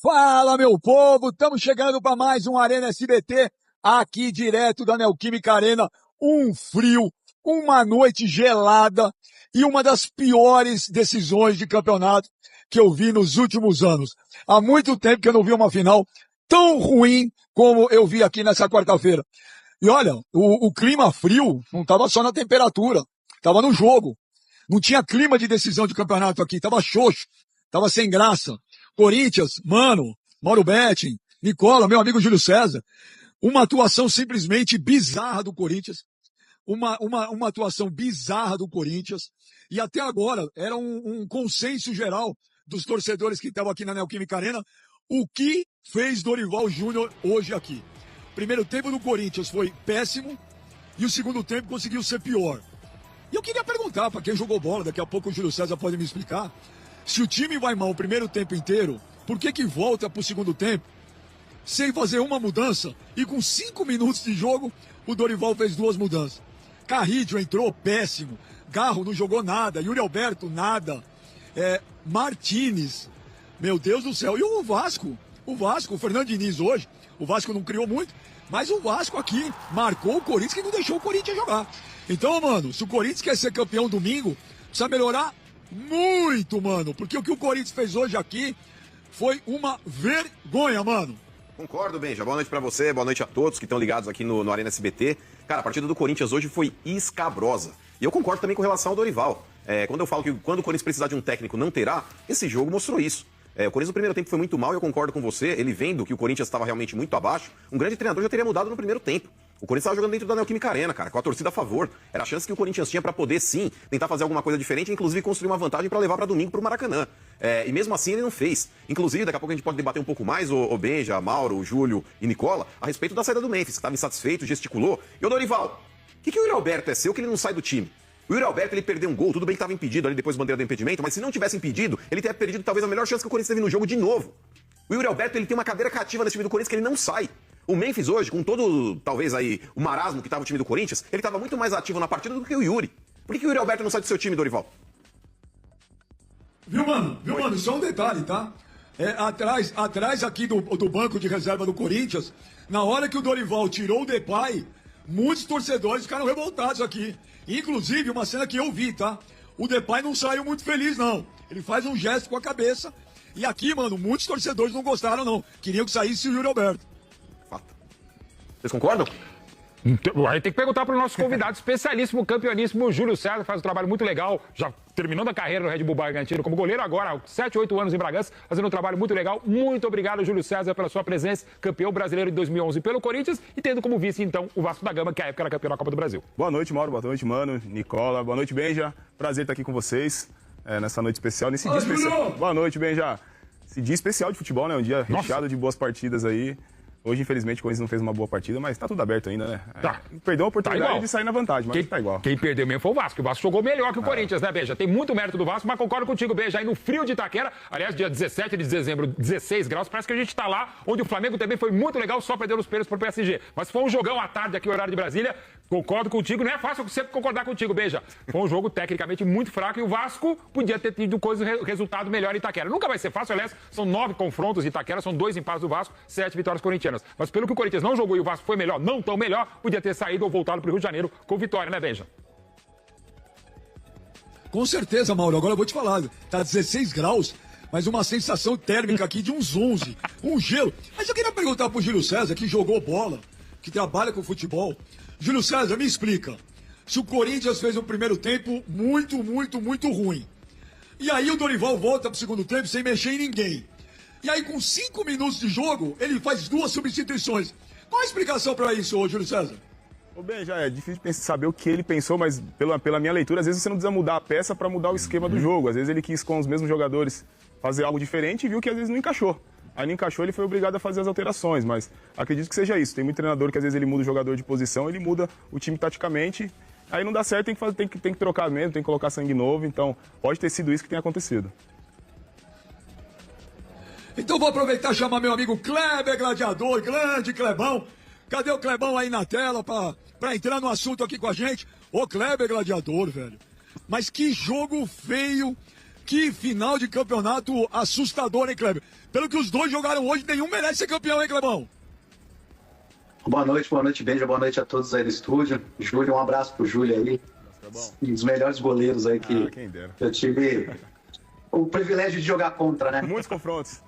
Fala, meu povo! Estamos chegando para mais um Arena SBT, aqui direto da Neoquímica Arena. Um frio, uma noite gelada e uma das piores decisões de campeonato que eu vi nos últimos anos. Há muito tempo que eu não vi uma final tão ruim como eu vi aqui nessa quarta-feira. E olha, o clima frio não estava só na temperatura, estava no jogo. Não tinha clima de decisão de campeonato aqui, estava xoxo, estava sem graça. Corinthians, mano, Mauro Betting, Nicola, meu amigo Júlio César, uma atuação simplesmente bizarra do Corinthians, uma atuação bizarra do Corinthians, e até agora era um consenso geral dos torcedores que estavam aqui na Neoquímica Arena, o que fez Dorival Júnior hoje aqui. O primeiro tempo do Corinthians foi péssimo, e o segundo tempo conseguiu ser pior. E eu queria perguntar para quem jogou bola, daqui a pouco o Júlio César pode me explicar, se o time vai mal o primeiro tempo inteiro, por que volta para o segundo tempo sem fazer uma mudança? E com 5 minutos de jogo, o Dorival fez 2 mudanças. Carrillo entrou péssimo, Garro não jogou nada, Yuri Alberto nada, Martínez, meu Deus do céu. E o Vasco, o Fernando Diniz hoje, o Vasco não criou muito, mas o Vasco aqui marcou o Corinthians que não deixou o Corinthians jogar. Então, mano, se o Corinthians quer ser campeão domingo, precisa melhorar muito, mano, porque o que o Corinthians fez hoje aqui foi uma vergonha, mano. Concordo, Benja. Boa noite pra você, boa noite a todos que estão ligados aqui no Arena SBT. Cara, a partida do Corinthians hoje foi escabrosa. E eu concordo também com relação ao Dorival. Quando eu falo que quando o Corinthians precisar de um técnico não terá, esse jogo mostrou isso. O Corinthians no primeiro tempo foi muito mal e eu concordo com você. Ele vendo que o Corinthians estava realmente muito abaixo, um grande treinador já teria mudado no primeiro tempo. O Corinthians estava jogando dentro da Neoquímica Arena, cara, com a torcida a favor. Era a chance que o Corinthians tinha para poder, sim, tentar fazer alguma coisa diferente, inclusive construir uma vantagem para levar para domingo pro Maracanã. E mesmo assim ele não fez. Inclusive, daqui a pouco a gente pode debater um pouco mais, o Benja, Mauro, o Júlio e Nicola, a respeito da saída do Memphis, que estava insatisfeito, gesticulou. E o Dorival, o que o Yuri Alberto é seu que ele não sai do time? O Yuri Alberto, ele perdeu um gol, tudo bem que estava impedido ali depois do bandeira do impedimento, mas se não tivesse impedido, ele teria perdido talvez a melhor chance que o Corinthians teve no jogo de novo. O Yuri Alberto, ele tem uma cadeira cativa nesse time do Corinthians que ele não sai. O Memphis hoje, com todo, talvez aí, o marasmo que estava no time do Corinthians, ele estava muito mais ativo na partida do que o Yuri. Por que o Yuri Alberto não sai do seu time, Dorival? Viu, mano? Só um detalhe, tá? Atrás aqui do banco de reserva do Corinthians, na hora que o Dorival tirou o Depay, muitos torcedores ficaram revoltados aqui. Inclusive, uma cena que eu vi, tá? O Depay não saiu muito feliz, não. Ele faz um gesto com a cabeça. E aqui, mano, muitos torcedores não gostaram, não. Queriam que saísse o Yuri Alberto. Vocês concordam? Aí tem que perguntar para o nosso convidado especialíssimo, campeoníssimo, Júlio César, faz um trabalho muito legal, já terminando a carreira no Red Bull Bragantino como goleiro, agora há 7, 8 anos em Bragança, fazendo um trabalho muito legal. Muito obrigado, Júlio César, pela sua presença, campeão brasileiro em 2011 pelo Corinthians e tendo como vice, então, o Vasco da Gama, que à época era campeão da Copa do Brasil. Boa noite, Mauro, boa noite, mano, Nicola, boa noite, Benja, prazer estar aqui com vocês nessa noite especial, nesse dia especial. Boa noite, Benja. Esse dia especial de futebol, né, um dia recheado de boas partidas aí. Hoje, infelizmente, o Corinthians não fez uma boa partida, mas tá tudo aberto ainda, né? Tá. Perdeu a oportunidade de sair na vantagem, mas tá igual. Quem perdeu mesmo foi o Vasco. O Vasco jogou melhor que o Corinthians, né, Beija? Tem muito mérito do Vasco, mas concordo contigo, Beija. Aí no frio de Itaquera, aliás, dia 17 de dezembro, 16 graus, parece que a gente tá lá, onde o Flamengo também foi muito legal, só perdeu os pênaltis pro PSG. Mas foi um jogão à tarde aqui, horário de Brasília. Concordo contigo, não é fácil sempre concordar contigo, Beija. Foi um jogo tecnicamente muito fraco e o Vasco podia ter tido resultado melhor em Itaquera. Nunca vai ser fácil, aliás, são 9 confrontos em Itaquera, são 2 empates do Vasco, 7 vitórias corintianas. Mas pelo que o Corinthians não jogou e o Vasco foi melhor, não tão melhor, podia ter saído ou voltado para o Rio de Janeiro com vitória, né, Benja? Com certeza, Mauro. Agora eu vou te falar. Tá 16 graus, mas uma sensação térmica aqui de uns 11. Um gelo. Mas eu queria perguntar pro Júlio César, que jogou bola, que trabalha com futebol. Júlio César, me explica. Se o Corinthians fez um primeiro tempo muito ruim. E aí o Dorival volta pro segundo tempo sem mexer em ninguém. E aí com 5 minutos de jogo, ele faz 2 substituições. Qual a explicação para isso, Júlio César? Ô Ben, já é difícil saber o que ele pensou, mas pela minha leitura, às vezes você não precisa mudar a peça para mudar o esquema do jogo. Às vezes ele quis, com os mesmos jogadores, fazer algo diferente e viu que às vezes não encaixou. Aí não encaixou, ele foi obrigado a fazer as alterações, mas acredito que seja isso. Tem muito treinador que às vezes ele muda o jogador de posição, ele muda o time taticamente, aí não dá certo, tem que trocar mesmo, tem que colocar sangue novo, então pode ter sido isso que tem acontecido. Então vou aproveitar e chamar meu amigo Kleber Gladiador, grande Clebão. Cadê o Clebão aí na tela pra entrar no assunto aqui com a gente? Ô Kleber Gladiador, velho. Mas que jogo feio Que final de campeonato assustador, hein, Kleber? Pelo que os dois jogaram hoje, nenhum merece ser campeão, hein, Clebão? Boa noite, Benja. Boa noite a todos aí do estúdio. Júlio, um abraço pro Júlio aí. Um dos melhores goleiros aí que eu tive o privilégio de jogar contra, né? Muitos confrontos.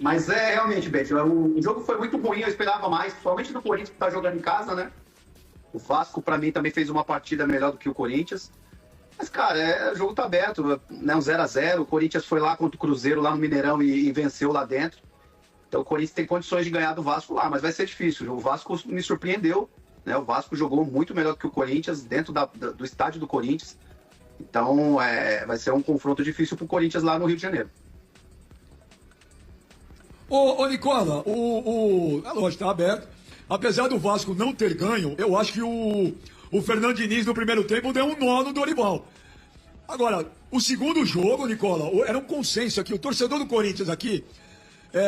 Mas realmente, Benja, o jogo foi muito ruim, eu esperava mais, principalmente do Corinthians que tá jogando em casa, né? O Vasco, pra mim, também fez uma partida melhor do que o Corinthians. Mas, cara, o jogo tá aberto, né? Um 0-0. O Corinthians foi lá contra o Cruzeiro, lá no Mineirão, e venceu lá dentro. Então o Corinthians tem condições de ganhar do Vasco lá, mas vai ser difícil. O Vasco me surpreendeu, né? O Vasco jogou muito melhor do que o Corinthians, dentro do estádio do Corinthians. Então vai ser um confronto difícil pro Corinthians lá no Rio de Janeiro. Ô Nicola, a loja tá aberta. Apesar do Vasco não ter ganho, eu acho que o Fernando Diniz no primeiro tempo deu um nó no Dorival. Agora, o segundo jogo, Nicola, era um consenso aqui. O torcedor do Corinthians aqui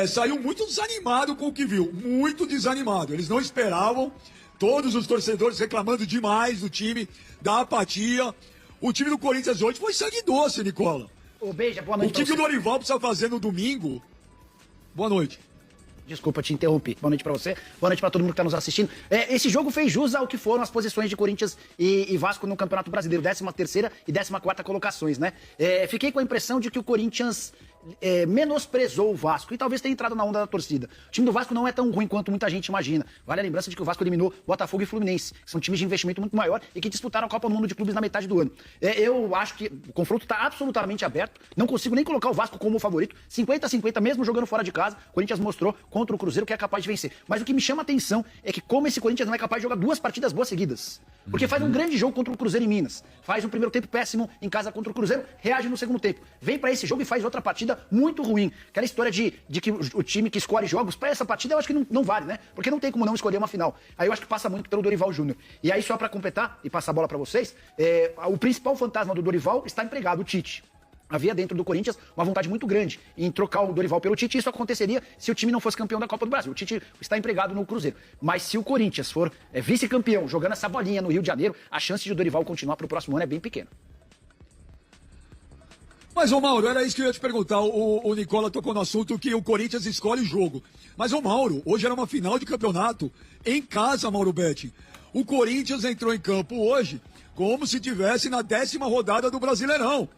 saiu muito desanimado com o que viu. Muito desanimado. Eles não esperavam. Todos os torcedores reclamando demais do time, da apatia. O time do Corinthians hoje foi sangue doce, Nicola. Ô, Beija, boa noite. O que o Dorival precisa fazer no domingo? Boa noite. Desculpa te interromper. Boa noite pra você. Boa noite pra todo mundo que tá nos assistindo. Esse jogo fez jus ao que foram as posições de Corinthians e Vasco no Campeonato Brasileiro. 13ª e 14ª colocações, né? Fiquei com a impressão de que o Corinthians menosprezou o Vasco e talvez tenha entrado na onda da torcida. O time do Vasco não é tão ruim quanto muita gente imagina. Vale a lembrança de que o Vasco eliminou Botafogo e Fluminense, que são times de investimento muito maior e que disputaram a Copa do Mundo de Clubes na metade do ano. Eu acho que o confronto está absolutamente aberto. Não consigo nem colocar o Vasco como favorito. 50-50, mesmo jogando fora de casa, o Corinthians mostrou contra o Cruzeiro que é capaz de vencer. Mas o que me chama a atenção é que como esse Corinthians não é capaz de jogar 2 partidas boas seguidas. Porque faz um grande jogo contra o Cruzeiro em Minas. Faz um primeiro tempo péssimo em casa contra o Cruzeiro, reage no segundo tempo. Vem pra esse jogo e faz outra partida muito ruim. Aquela história de que o time que escolhe jogos pra essa partida, eu acho que não vale, né? Porque não tem como não escolher uma final. Aí eu acho que passa muito pelo Dorival Júnior. E aí, só pra completar e passar a bola pra vocês, o principal fantasma do Dorival está empregado, o Tite. Havia dentro do Corinthians uma vontade muito grande em trocar o Dorival pelo Tite. Isso aconteceria se o time não fosse campeão da Copa do Brasil. O Tite está empregado no Cruzeiro. Mas se o Corinthians for vice-campeão, jogando essa bolinha no Rio de Janeiro, a chance de o Dorival continuar pro próximo ano é bem pequena. Mas, ô Mauro, era isso que eu ia te perguntar. O Nicola tocou no assunto que o Corinthians escolhe o jogo. Mas, ô Mauro, hoje era uma final de campeonato em casa, Mauro Betti. O Corinthians entrou em campo hoje como se tivesse na 10ª rodada do Brasileirão.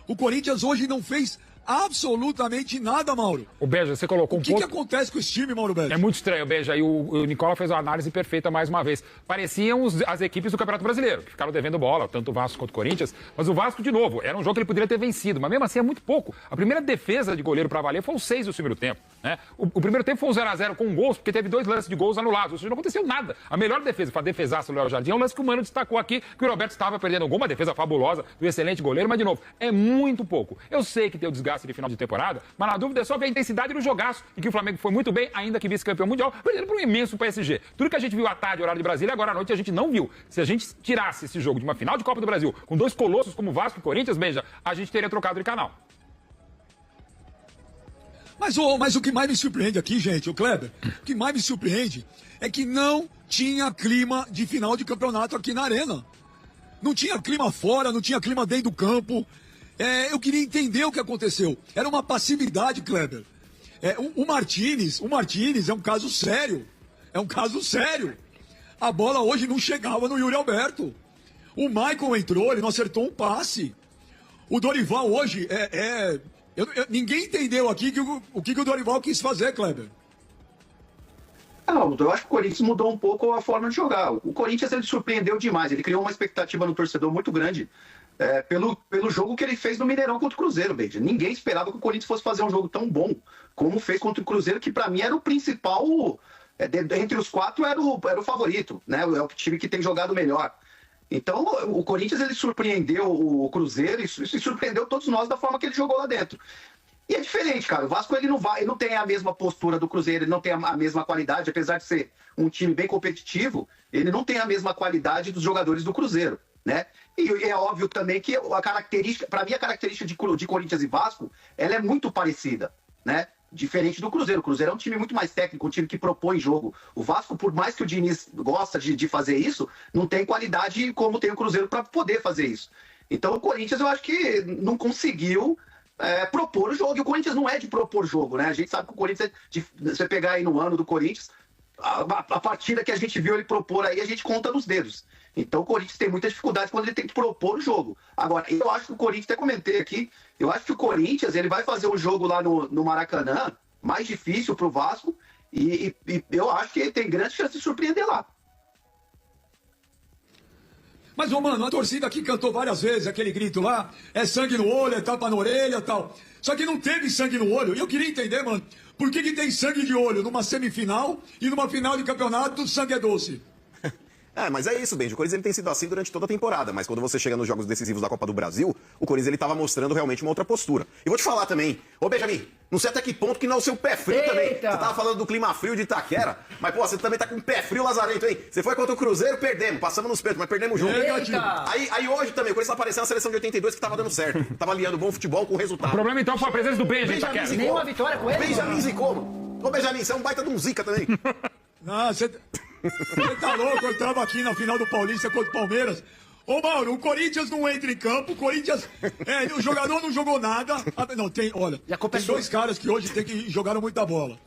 O Corinthians hoje não fez absolutamente nada, Mauro. O Beja, você colocou um ponto... O que acontece com esse time, Mauro Betti? É muito estranho, Beja. E o Nicola fez uma análise perfeita mais uma vez. Pareciam as equipes do Campeonato Brasileiro, que ficaram devendo bola, tanto o Vasco quanto o Corinthians. Mas o Vasco, de novo, era um jogo que ele poderia ter vencido. Mas mesmo assim é muito pouco. A primeira defesa de goleiro para valer foi um 6 do segundo tempo. Né? O primeiro tempo foi um 0-0 com gols, porque teve 2 lances de gols anulados. Ou seja, não aconteceu nada. A melhor defesa para defesaço do Léo Jardim é um lance que o Mano destacou aqui, que o Roberto estava perdendo um gol, uma defesa fabulosa do excelente goleiro. Mas, de novo, é muito pouco. Eu sei que tem o desgaste de final de temporada, mas na dúvida é só ver a intensidade do jogaço e que o Flamengo foi muito bem, ainda que vice-campeão mundial, perdendo para um imenso PSG. Tudo que a gente viu à tarde, horário de Brasília, agora à noite a gente não viu. Se a gente tirasse esse jogo de uma final de Copa do Brasil com 2 colossos como Vasco e Corinthians, Beija, a gente teria trocado de canal. Mas o que mais me surpreende aqui, gente, o Kleber, o que mais me surpreende é que não tinha clima de final de campeonato aqui na Arena. Não tinha clima fora, não tinha clima dentro do campo. Eu queria entender o que aconteceu. Era uma passividade, Kleber. O Martínez é um caso sério. É um caso sério. A bola hoje não chegava no Yuri Alberto. O Maicon entrou, ele não acertou um passe. O Dorival hoje ninguém entendeu aqui o que o Dorival quis fazer, Kleber. Não, eu acho que o Corinthians mudou um pouco a forma de jogar. O Corinthians ele surpreendeu demais. Ele criou uma expectativa no torcedor muito grande. Pelo jogo que ele fez no Mineirão contra o Cruzeiro, Beija. Ninguém esperava que o Corinthians fosse fazer um jogo tão bom como fez contra o Cruzeiro, que para mim era o principal, entre os 4 era o favorito, né? É o time que tem jogado melhor. Então o Corinthians ele surpreendeu o Cruzeiro e surpreendeu todos nós da forma que ele jogou lá dentro. E é diferente, cara. O Vasco ele não tem a mesma postura do Cruzeiro, ele não tem a mesma qualidade, apesar de ser um time bem competitivo, ele não tem a mesma qualidade dos jogadores do Cruzeiro, né? E é óbvio também que a característica, para mim a característica de Corinthians e Vasco, ela é muito parecida, né? Diferente do Cruzeiro. O Cruzeiro é um time muito mais técnico, um time que propõe jogo. O Vasco, por mais que o Diniz gosta de fazer isso, não tem qualidade como tem o Cruzeiro para poder fazer isso. Então o Corinthians eu acho que não conseguiu propor o jogo. E o Corinthians não é de propor jogo, né? A gente sabe que o Corinthians, você pegar aí no ano do Corinthians, a partida que a gente viu ele propor aí, a gente conta nos dedos. Então o Corinthians tem muita dificuldade quando ele tem que propor o jogo. Agora, eu acho que o Corinthians, até comentei aqui, eu acho que o Corinthians ele vai fazer um jogo lá no Maracanã mais difícil pro Vasco e eu acho que ele tem grande chance de surpreender lá. Mas, ô, mano, a torcida aqui cantou várias vezes aquele grito lá, é sangue no olho, é tapa na orelha e tal. Só que não teve sangue no olho. E eu queria entender, mano, por que tem sangue de olho numa semifinal e numa final de campeonato o sangue é doce? Mas é isso, Benji. O Corinthians ele tem sido assim durante toda a temporada, mas quando você chega nos jogos decisivos da Copa do Brasil, o Corinthians ele tava mostrando realmente uma outra postura. E vou te falar também, ô Benjamin, não sei até que ponto que não é o seu pé frio também. Você tava falando do clima frio de Itaquera, mas pô, você também tá com pé frio, Lazarento, hein? Você foi contra o Cruzeiro, perdemos, passamos nos peitos, mas perdemos o jogo. Aí hoje também, o Corinthians tá aparecendo na seleção de 82 que tava dando certo. Tava aliando bom futebol com o resultado. O problema então foi a presença do Benjamin Itaquera. Nenhuma vitória com ele. Benjamin zicou, mano. Ô Benjamin, você é um baita de um zica também. Não, você tá louco? Eu tava aqui na final do Paulista contra o Palmeiras. Ô, Mauro, o Corinthians não entra em campo, o Corinthians... o jogador não jogou nada. Não, tem dois caras que hoje jogaram muita bola.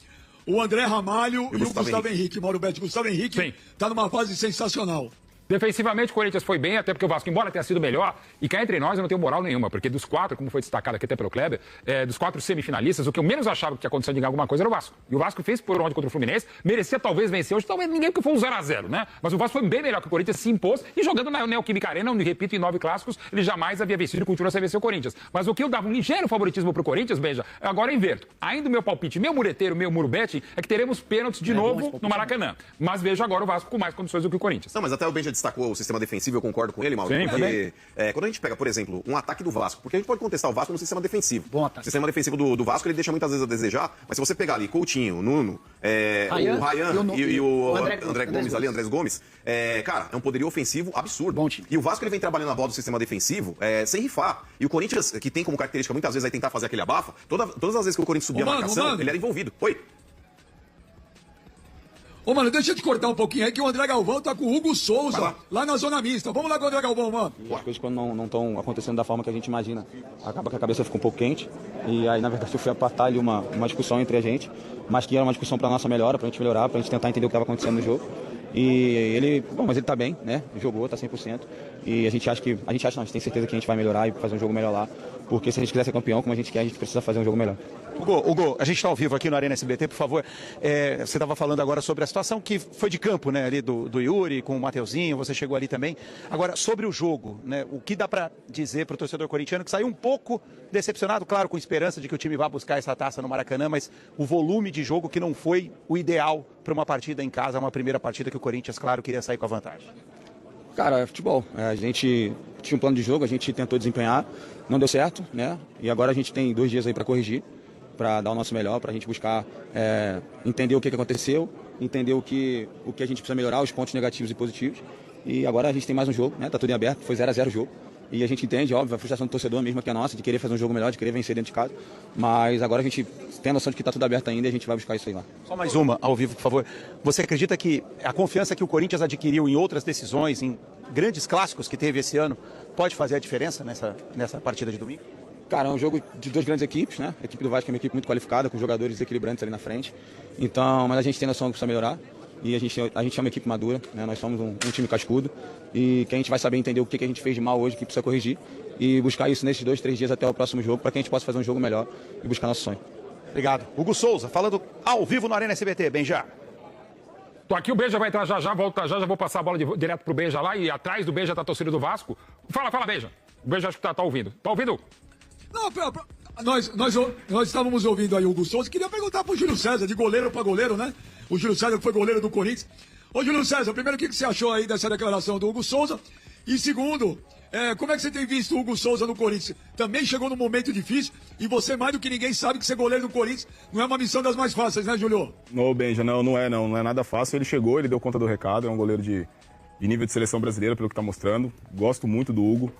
O André Ramalho e o Gustavo Henrique. Mauro Betti, Gustavo Henrique tá numa fase sensacional. Defensivamente, o Corinthians foi bem, até porque o Vasco, embora tenha sido melhor, e cá entre nós eu não tenho moral nenhuma, porque dos 4, como foi destacado aqui até pelo Kleber, dos 4 semifinalistas, o que eu menos achava que tinha condição de ganhar alguma coisa era o Vasco. E o Vasco fez por onde contra o Fluminense, merecia talvez vencer hoje, talvez ninguém, porque foi um 0-0, né? Mas o Vasco foi bem melhor que o Corinthians, se impôs, e jogando na Neoquímica Arena, onde, repito, em 9 clássicos, ele jamais havia vencido e continua sem vencer o Corinthians. Mas o que eu dava um ligeiro favoritismo pro Corinthians, Beija, agora eu inverto. Ainda o meu palpite, meu mureteiro, meu muro betting, é que teremos pênaltis de novo no Maracanã. Mas vejo agora o Vasco com mais condições do que o Corinthians. Não, mas até o Benja destacou o sistema defensivo, eu concordo com ele, Mauro, sim, porque quando a gente pega, por exemplo, um ataque do Vasco, porque a gente pode contestar o Vasco no sistema defensivo. O sistema defensivo do Vasco, ele deixa muitas vezes a desejar, mas se você pegar ali Coutinho, Nuno, o Ryan e o André Gomes, cara, é um poderio ofensivo absurdo. Bom time. E o Vasco, ele vem trabalhando a bola do sistema defensivo sem rifar. E o Corinthians, que tem como característica muitas vezes aí tentar fazer aquele abafa, todas as vezes que o Corinthians subia a marcação, ele era envolvido. Oi? Ô, mano, deixa eu te cortar um pouquinho aí, que o André Galvão tá com o Hugo Souza, lá na zona mista. Vamos lá com o André Galvão, mano. As coisas quando não estão acontecendo da forma que a gente imagina, acaba que a cabeça fica um pouco quente. E aí, na verdade, eu fui apartar ali uma discussão entre a gente, mas que era uma discussão pra nossa melhora, pra gente melhorar, pra gente tentar entender o que estava acontecendo no jogo. E mas ele tá bem, né? Jogou, tá 100%. E a gente tem certeza que a gente vai melhorar e fazer um jogo melhor lá. Porque se a gente quiser ser campeão, como a gente quer, a gente precisa fazer um jogo melhor. Hugo, a gente está ao vivo aqui no Arena SBT, por favor. Você estava falando agora sobre a situação que foi de campo, né? Ali do Yuri, com o Mateuzinho, você chegou ali também. Agora, sobre o jogo, né? O que dá para dizer para o torcedor corintiano que saiu um pouco decepcionado, claro, com esperança de que o time vá buscar essa taça no Maracanã, mas o volume de jogo que não foi o ideal para uma partida em casa, uma primeira partida que o Corinthians, claro, queria sair com a vantagem. Cara, é futebol. A gente tinha um plano de jogo, a gente tentou desempenhar, não deu certo, né? E agora a gente tem 2 dias aí para corrigir, para dar o nosso melhor, para a gente buscar entender o que aconteceu, entender o que a gente precisa melhorar, os pontos negativos e positivos. E agora a gente tem mais um jogo, né? Tá tudo em aberto, foi 0-0 o jogo. E a gente entende, óbvio, a frustração do torcedor mesmo que é nossa, de querer fazer um jogo melhor, de querer vencer dentro de casa. Mas agora a gente tem a noção de que está tudo aberto ainda e a gente vai buscar isso aí lá. Só mais uma, ao vivo, por favor. Você acredita que a confiança que o Corinthians adquiriu em outras decisões, em grandes clássicos que teve esse ano, pode fazer a diferença nessa partida de domingo? Cara, é um jogo de 2 grandes equipes, né? A equipe do Vasco é uma equipe muito qualificada, com jogadores equilibrantes ali na frente. Então, mas a gente tem noção que precisa melhorar. E a gente é uma equipe madura, né? Nós somos um time cascudo e que a gente vai saber entender o que a gente fez de mal hoje, que precisa corrigir e buscar isso nesses 2, 3 dias até o próximo jogo para que a gente possa fazer um jogo melhor e buscar nosso sonho. Obrigado. Hugo Souza, falando ao vivo no Arena SBT. Benja. Tô aqui, o Beija vai entrar já, volta já vou passar a bola direto pro Beija lá e atrás do Beija tá a torcida do Vasco. Fala, Beija. O Beija acho que tá ouvindo. Tá ouvindo? Não, nós estávamos ouvindo aí o Hugo Souza. Queria perguntar pro Júlio César, de goleiro para goleiro, né? O Júlio César foi goleiro do Corinthians. Ô, Júlio César, primeiro, o que você achou aí dessa declaração do Hugo Souza? E segundo, como é que você tem visto o Hugo Souza no Corinthians? Também chegou num momento difícil e você, mais do que ninguém, sabe que ser goleiro do Corinthians não é uma missão das mais fáceis, né, Júlio? Não, Benja, não é nada fácil. Ele chegou, ele deu conta do recado, é um goleiro de nível de seleção brasileira, pelo que está mostrando. Gosto muito do Hugo.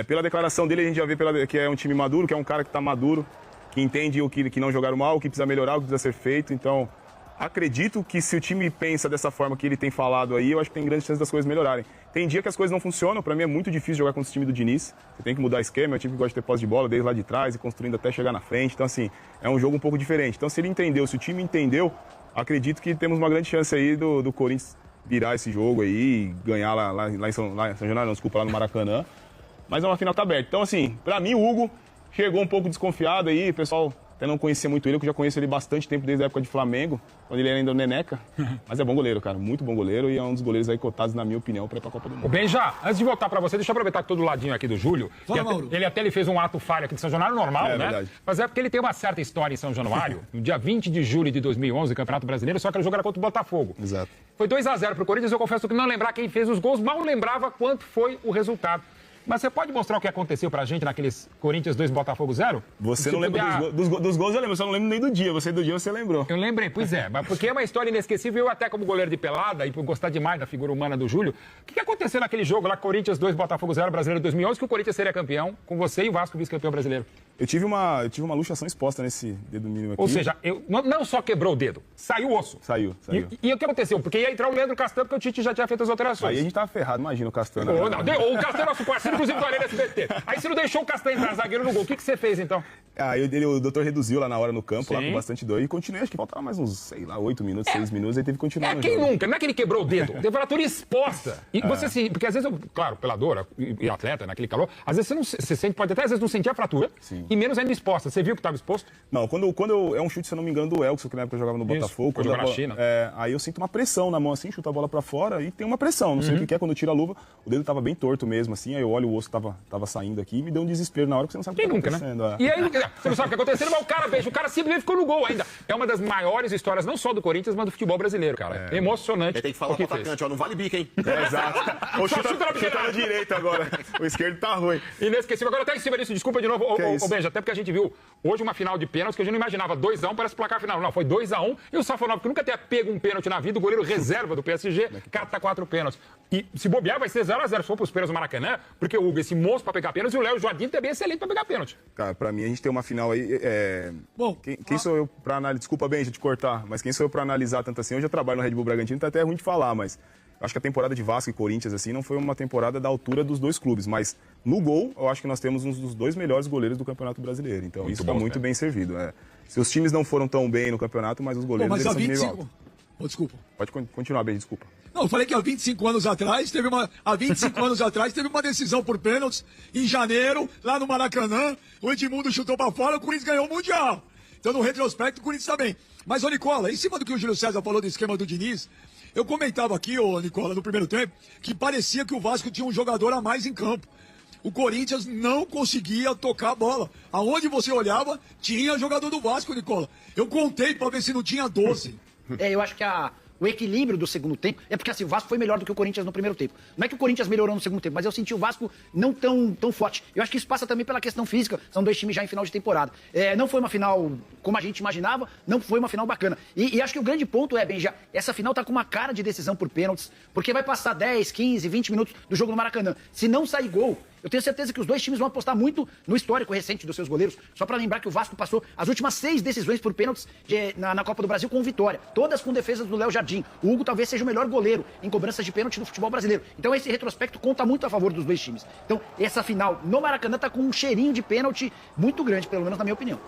Pela declaração dele, a gente já vê que é um time maduro, que é um cara que está maduro, que entende o que não jogaram mal, o que precisa melhorar, o que precisa ser feito. Então, acredito que se o time pensa dessa forma que ele tem falado aí, eu acho que tem grandes chances das coisas melhorarem. Tem dia que as coisas não funcionam, pra mim é muito difícil jogar contra esse time do Diniz. Você tem que mudar esquema, é um time que gosta de ter posse de bola desde lá de trás e construindo até chegar na frente. Então, assim, é um jogo um pouco diferente. Então, se ele entendeu, se o time entendeu, acredito que temos uma grande chance aí do Corinthians virar esse jogo aí e ganhar lá em São Januário, não, desculpa, lá no Maracanã. Mas a final tá aberta. Então, assim, pra mim, o Hugo chegou um pouco desconfiado aí, o pessoal até não conhecia muito ele, eu já conheço ele bastante tempo, desde a época de Flamengo, quando ele era ainda o Neneca. Mas é bom goleiro, cara, muito bom goleiro e é um dos goleiros aí cotados, na minha opinião, para ir pra Copa do Mundo. Bem, já, antes de voltar para você, deixa eu aproveitar que tô do ladinho aqui do Júlio. Fala, Mauro. Ele fez um ato falho aqui de São Januário, normal, né? Verdade. Mas é porque ele tem uma certa história em São Januário, no dia 20 de julho de 2011, Campeonato Brasileiro, só que o jogo era contra o Botafogo. Exato. Foi 2-0 pro Corinthians, eu confesso que não lembrar quem fez os gols, mal lembrava quanto foi o resultado. Mas você pode mostrar o que aconteceu pra gente naqueles Corinthians 2, Botafogo 0? Você não lembra dos gols, eu lembro, só não lembro nem do dia. Você do dia você lembrou. Eu lembrei, pois é, mas porque é uma história inesquecível, eu até como goleiro de pelada, e por gostar demais da figura humana do Júlio, o que aconteceu naquele jogo lá, Corinthians 2, Botafogo 0, Brasileiro 2011, que o Corinthians seria campeão, com você e o Vasco vice-campeão brasileiro? Eu tive uma luxação exposta nesse dedo mínimo aqui. Ou seja, não só quebrou o dedo, saiu o osso. Saiu. E o que aconteceu? Porque ia entrar o Leandro Castanho, porque o Tite já tinha feito as alterações. Aí a gente tava ferrado, imagina o Castanho. O Castanho é nosso parceiro, inclusive do Arena SBT. Aí você não deixou o Castanho entrar, zagueiro no gol. O que você fez, então? O doutor reduziu lá na hora no campo, lá com bastante dor. E continuei, acho que faltava mais uns, 8 minutos, 6 minutos, aí teve que continuar no quem jogo. nunca? Não é que ele quebrou o dedo. Teve fratura exposta. E você sim, porque às vezes, claro, peladora e atleta, naquele calor, às vezes você sente, pode até às vezes não sentir a fratura, e menos ainda exposta. Você viu que estava exposto? Não, quando é um chute, se eu não me engano, do Elkson, que na época eu jogava no Botafogo. Quando jogou na China. Aí eu sinto uma pressão na mão, assim, chuta a bola pra fora e tem uma pressão. Não sei o que é, quando tira a luva, o dedo tava bem torto mesmo, assim, aí eu olho o osso tava saindo aqui e me deu um desespero na hora que você não sabe o que tá acontecendo. Né? E aí, você não sabe o que aconteceu, mas o cara simplesmente ficou no gol ainda. É uma das maiores histórias, não só do Corinthians, mas do futebol brasileiro, cara. É emocionante. Ele tem que falar pro atacante, ó, não vale bica, hein? Exato. Ou chuta na direita agora. O esquerdo tá ruim. Inesquecível. Agora até em cima disso, desculpa de novo, Benja, até porque a gente viu hoje uma final de pênaltis que a gente não imaginava. 2-1, parece placar final. Não, foi 2-1. E o Safonov, que nunca tinha pego um pênalti na vida, o goleiro reserva do PSG, cata 4 pênaltis. E se bobear, vai ser 0-0 se for pros pênaltis do Maracanã, porque o Hugo, esse monstro pra pegar pênaltis, e o Léo Jardim também é excelente pra pegar pênalti. Cara, pra mim a gente tem uma final aí. Bom, quem sou eu pra analisar? Desculpa, Benja, te cortar, mas quem sou eu pra analisar tanto assim? Eu já trabalho no Red Bull Bragantino, tá até ruim de falar, mas acho que a temporada de Vasco e Corinthians, assim, não foi uma temporada da altura dos dois clubes, mas no gol, eu acho que nós temos um dos 2 melhores goleiros do Campeonato Brasileiro. Então isso tá muito bem servido. Se os times não foram tão bem no campeonato, mas os goleiros mas são há de nível 25... alto. Desculpa. Pode continuar, bem, desculpa. Não, eu falei que há 25 anos atrás teve uma decisão por pênaltis em janeiro, lá no Maracanã. O Edmundo chutou pra fora, o Corinthians ganhou o Mundial. Então, no retrospecto, o Corinthians também. Mas, ô Nicola, em cima do que o Júlio César falou do esquema do Diniz, eu comentava aqui, ô Nicola, no primeiro tempo, que parecia que o Vasco tinha um jogador a mais em campo. O Corinthians não conseguia tocar a bola. Aonde você olhava, tinha jogador do Vasco, Nicola. Eu contei pra ver se não tinha 12. Eu acho que o equilíbrio do segundo tempo é porque assim, o Vasco foi melhor do que o Corinthians no primeiro tempo. Não é que o Corinthians melhorou no segundo tempo, mas eu senti o Vasco não tão forte. Eu acho que isso passa também pela questão física. São 2 times já em final de temporada. Não foi uma final como a gente imaginava, não foi uma final bacana. E acho que o grande ponto Benja, essa final tá com uma cara de decisão por pênaltis, porque vai passar 10, 15, 20 minutos do jogo no Maracanã. Se não sair gol, eu tenho certeza que os 2 times vão apostar muito no histórico recente dos seus goleiros. Só pra lembrar que o Vasco passou as últimas 6 decisões por pênaltis na Copa do Brasil com vitória. Todas com defesas do Léo Jardim. O Hugo talvez seja o melhor goleiro em cobranças de pênalti do futebol brasileiro. Então esse retrospecto conta muito a favor dos 2 times. Então essa final no Maracanã tá com um cheirinho de pênalti muito grande, pelo menos na minha opinião.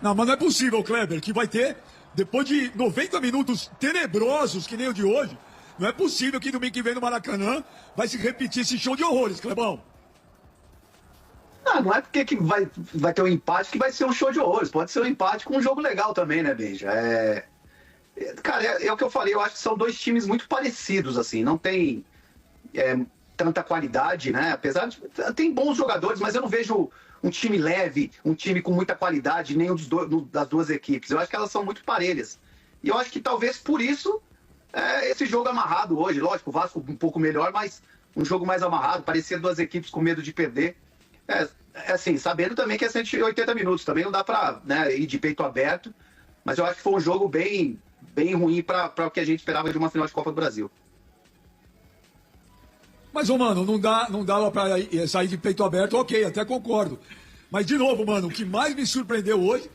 Não, mas não é possível, Kleber, que vai ter, depois de 90 minutos tenebrosos que nem o de hoje, não é possível que domingo que vem no Maracanã vai se repetir esse show de horrores, Clebão. Não é porque que vai ter um empate que vai ser um show de horrores. Pode ser um empate com um jogo legal também, né, Benja? Cara, é o que eu falei. Eu acho que são 2 times muito parecidos, assim. Não tem tanta qualidade, né? Apesar de... Tem bons jogadores, mas eu não vejo um time leve, um time com muita qualidade, nenhum das 2 equipes. Eu acho que elas são muito parelhas. E eu acho que talvez por isso esse jogo amarrado hoje. Lógico, o Vasco um pouco melhor, mas um jogo mais amarrado. Parecia 2 equipes com medo de perder. Assim, sabendo também que é 180 minutos. Também não dá pra ir de peito aberto. Mas eu acho que foi um jogo bem ruim para o que a gente esperava de uma final de Copa do Brasil. Mas, mano, não dava pra sair de peito aberto, ok, até concordo. Mas, de novo, mano, o que mais me surpreendeu hoje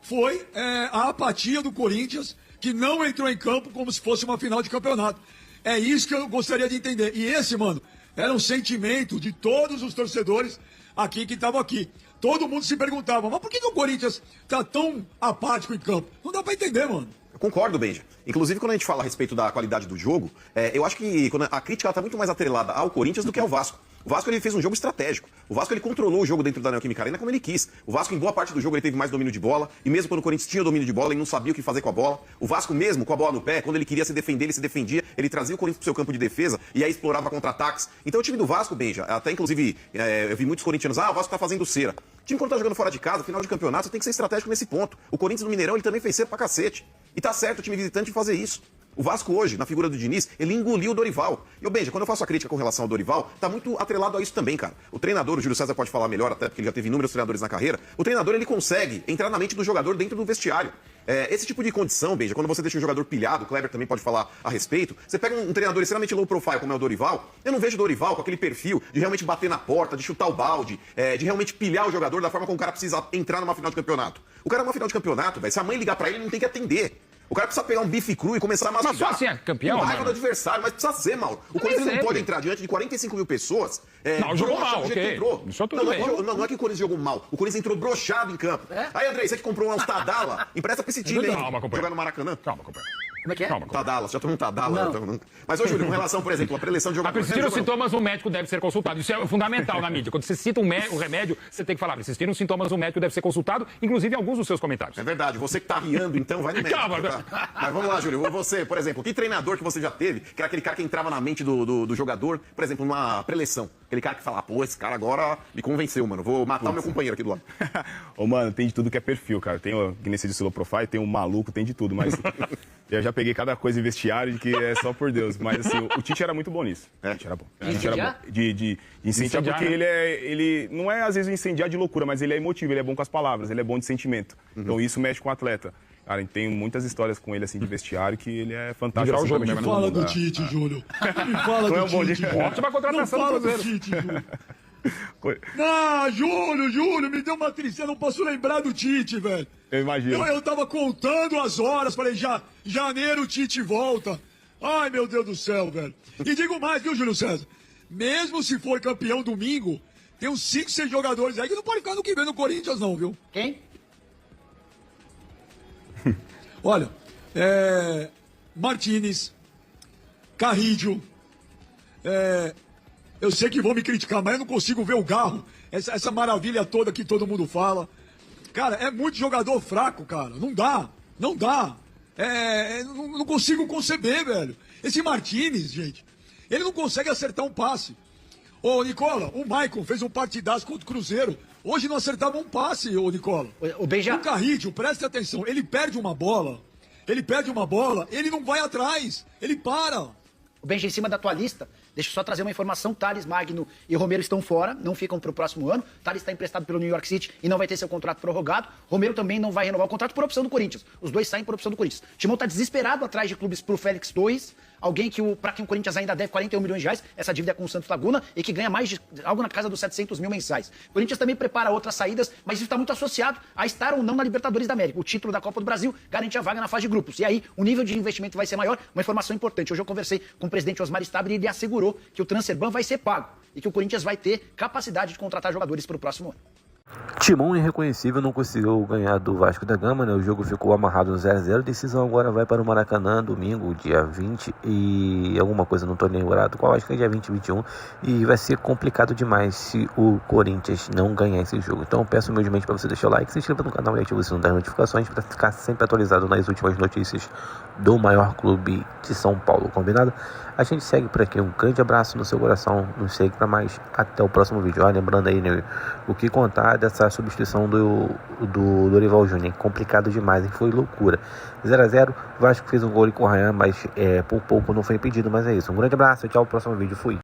foi a apatia do Corinthians, que não entrou em campo como se fosse uma final de campeonato. É isso que eu gostaria de entender. E esse, mano, era um sentimento de todos os torcedores aqui que estavam aqui. Todo mundo se perguntava, mas por que o Corinthians tá tão apático em campo? Não dá pra entender, mano. Eu concordo, Benja. Inclusive, quando a gente fala a respeito da qualidade do jogo, eu acho que a crítica está muito mais atrelada ao Corinthians do que ao Vasco. O Vasco ele fez um jogo estratégico. O Vasco ele controlou o jogo dentro da Neoquímica Arena como ele quis. O Vasco, em boa parte do jogo, ele teve mais domínio de bola. E mesmo quando o Corinthians tinha domínio de bola, ele não sabia o que fazer com a bola. O Vasco, mesmo com a bola no pé, quando ele queria se defender, ele se defendia. Ele trazia o Corinthians pro seu campo de defesa e aí explorava contra-ataques. Então o time do Vasco, Benja, até inclusive eu vi muitos corintianos, o Vasco tá fazendo cera. O time quando tá jogando fora de casa, final de campeonato, você tem que ser estratégico nesse ponto. O Corinthians no Mineirão, ele também fez cera pra cacete. E tá certo o time visitante fazer isso. O Vasco hoje, na figura do Diniz, ele engoliu o Dorival. E, ô Benja, quando eu faço a crítica com relação ao Dorival, tá muito atrelado a isso também, cara. O treinador, o Júlio César pode falar melhor, até porque ele já teve inúmeros treinadores na carreira. O treinador, ele consegue entrar na mente do jogador dentro do vestiário. Esse tipo de condição, Benja, quando você deixa um jogador pilhado, o Kleber também pode falar a respeito, você pega um treinador extremamente low profile, como é o Dorival, eu não vejo o Dorival com aquele perfil de realmente bater na porta, de chutar o balde, de realmente pilhar o jogador da forma como o cara precisa entrar numa final de campeonato. O cara numa final de campeonato, velho, se a mãe ligar pra ele, ele não tem que atender. O cara precisa pegar um bife cru e começar a mastigar. Mas só assim é campeão, com raiva do adversário, mas precisa ser, Mauro. O Corinthians não pode entrar diante de 45 mil pessoas. Não, jogou mal, ok. Isso tudo bem. Não é que o Corinthians jogou mal. O Corinthians entrou broxado em campo. Aí, André, você que comprou uns Tadala, empresta pra esse time, hein? Calma, companheiro. Jogar no Maracanã. Calma, companheiro. Como é que é? Calma, companheiro. Tadala, já tomou um Tadala. Mas, ô, Júlio, com relação, por exemplo, à preleção de jogadores... Persistir os sintomas, um médico deve ser consultado. Isso é fundamental na mídia. Quando você cita um remédio, você tem que falar, persistir os sintomas, um médico deve ser consultado, inclusive em alguns dos seus comentários. É verdade. Você que tá riando, então, vai no médico. Calma, tá? Mas vamos lá, Júlio. Você, por exemplo, que treinador que você já teve, que era aquele cara que entrava na mente do jogador, por exemplo, numa preleção? Aquele cara que fala, pô, esse cara agora me convenceu, mano. Vou matar o meu companheiro aqui do lado. Ô, mano, tem de tudo que é perfil, cara. Tem o que nesse de low profile, tem um maluco, tem de tudo, mas eu já peguei cada coisa em vestiário de que é só por Deus. Mas assim, o Tite era muito bom nisso. O Tite era bom. O Tite era bom. De incendiar, porque ele não é às vezes incendiar de loucura, mas ele é emotivo, ele é bom com as palavras, ele é bom de sentimento. Então isso mexe com o atleta. Cara, tem muitas histórias com ele, assim, de vestiário, que ele é fantástico. Virar o jogo assim, mesmo, Me fala do Tite, Júlio. Me fala do Tite. Ótima contratação Não do fala do Cruzeiro. Tite, Júlio. Não, Júlio, me deu uma tristeza, não posso lembrar do Tite, velho. Eu imagino. Eu tava contando as horas, falei, janeiro o Tite volta. Ai, meu Deus do céu, velho. E digo mais, viu, Júlio César? Mesmo se for campeão domingo, tem uns 5, 6 jogadores aí que não podem ficar no que vem no Corinthians, não, viu? Quem? Olha, Martínez, Carrillo, eu sei que vão me criticar, mas eu não consigo ver o Garro, essa maravilha toda que todo mundo fala. Cara, é muito jogador fraco, cara, não dá. Não consigo conceber, velho. Esse Martínez, gente, ele não consegue acertar um passe. Ô, Nicola, o Maicon fez um partidaço contra o Cruzeiro. Hoje não acertava um passe, ô, Nicola. O Carrillo, preste atenção, ele perde uma bola, ele não vai atrás, ele para. O Benja, em cima da tua lista, deixa eu só trazer uma informação. Thales Magno e Romero estão fora, não ficam para o próximo ano. Thales está emprestado pelo New York City e não vai ter seu contrato prorrogado. Romero também não vai renovar o contrato por opção do Corinthians. Os dois saem por opção do Corinthians. O Timão está desesperado atrás de clubes pro Félix Torres, alguém que para quem o Corinthians ainda deve 41 milhões de reais, essa dívida é com o Santos Laguna, e que ganha mais de algo na casa dos 700 mil mensais. O Corinthians também prepara outras saídas, mas isso está muito associado a estar ou não na Libertadores da América. O título da Copa do Brasil garante a vaga na fase de grupos. E aí, o nível de investimento vai ser maior. Uma informação importante. Hoje eu conversei com o presidente Osmar Stabile e ele assegurou que o Transferban vai ser pago e que o Corinthians vai ter capacidade de contratar jogadores para o próximo ano. Timão irreconhecível não conseguiu ganhar do Vasco da Gama, né? O jogo ficou amarrado no 0-0. Decisão agora vai para o Maracanã, domingo, dia 20 e alguma coisa, não estou lembrado qual, acho que é dia 20 e 21. E vai ser complicado demais se o Corinthians não ganhar esse jogo. Então eu peço humildemente para você deixar o like, se inscreva no canal e ative o sininho das notificações para ficar sempre atualizado nas últimas notícias do maior clube de São Paulo, combinado? A gente segue por aqui, um grande abraço no seu coração, nos segue para mais, até o próximo vídeo. Lembrando aí, né, o que contar dessa substituição do Dorival Júnior, complicado demais, hein? Foi loucura. 0-0, Vasco fez um gol com o Ryan, mas por pouco não foi impedido, mas é isso. Um grande abraço, tchau, próximo vídeo, fui.